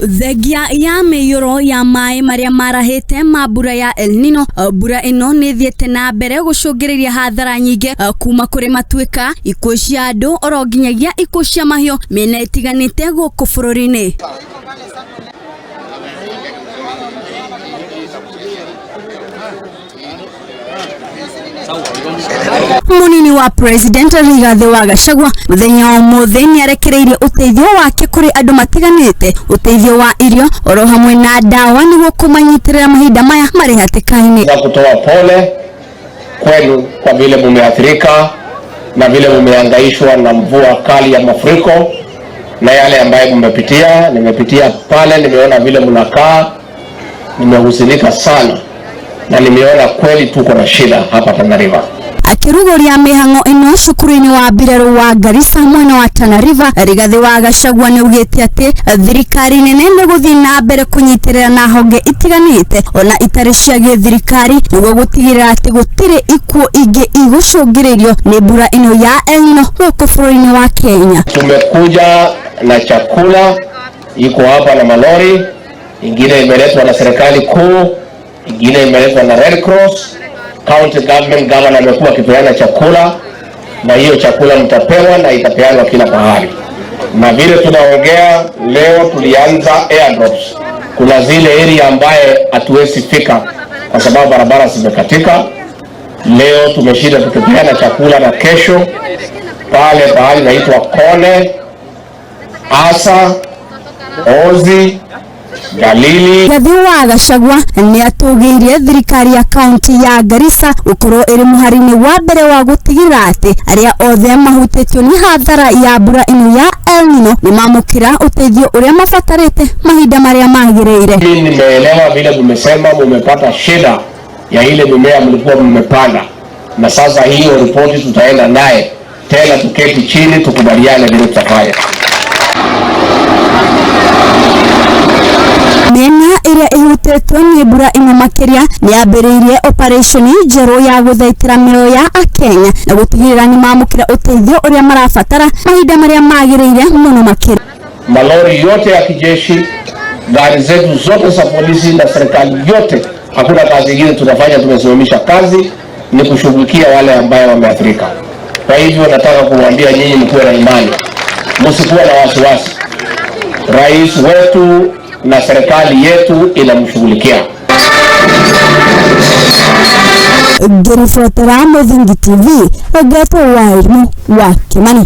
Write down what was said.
Thegia ya meyoro ya mai maria marahete mabura ya El Nino, bura ino nithiete na mbere gucungiriria hathara nyingi kuma kuri matuika ikuo cia andu oro nginyagia ikuo cia mahio mena itiganite guku bururi-ini. Munini wa President Rigathi wa Gachagua muthenya wa umuthi ni arekereirie uteithio wake kuri andu matiganite, uteithio wa irio oro hamwe na dawa niguo kumanyitirira mahinda maya mari hatikaini. Kutoa pole kwenu kwa vile mumeathirika na vile mumehangaishwa na mvua kali ya mafuriko na yale ambayo mmepitia. Nimepitia pale, nimeona vile mnakaa, nimehuzunika sana na nimeona kweli tuko na shida hapa Tana River. Akirugoria mihango ino cukuru-ini wa Birero wa Garissa mwena wa Tana River, Rigathi wa Gachagua ni ugite ati thirikari nene ni guthii na mbere kunyitirira na honge itiganite ona itari cia githirikari niguo gutigirira ati gutire ikuo ingi igucungiririo ni mbura ino ya El Nino guku bururi-ini wa Kenya. Tumekuja na chakula, iko hapa na malori, ingine imeletwa na serikali kuu, ingine imeletwa na Red Cross. County government governor amekuwa akipeana chakula, na hiyo chakula mtapewa na itapeanwa kila pahali. Na vile tunaongea leo tulianza airdrops. Kuna zile area ambaye hatuwezi fika kwa sababu barabara zimekatika. Leo tumeshinda tukipeana chakula, na kesho pale pahali naitwa Kone, Asa, Ozi, Galili. Rigathi wa Gachagua ni atugiirie thirikari ya kaunti ya Garissa ukorwo iri muharini wa mbere wa gutigirira ati aria othe mahutitio ni hathara ya mbura ino ya El Nino ni mamukira uteithio uria mabatarite mahinda maria magiriire. Mimi nimeelewa vile mmesema mmepata shida ya ile mimea mlikuwa mmepanda, na sasa hiyo ripoti tutaenda naye tena, tuketi chini tukubaliane vile tutafanya. Mena iria ihutetwo ni mbura ino makiria ni ambiriirie operation njeru ya guthaitira mioyo ya Akenya na gutigirira ni mamukira uteithio uria marabatara mahinda maria magiriire muno makiria. Malori yote ya kijeshi, gari zetu zote za polisi na serikali yote, hakuna kazi nyingine tunafanya, tumesimamisha kazi, ni kushughulikia wale ambao wameathirika. Kwa hivyo nataka kuwaambia nyinyi mkuwe na imani, msikuwe na wasiwasi. Rais wetu na serikali yetu inamshughulikia. Gerifuatara Muthingi TV, Ogeto wa Kimani.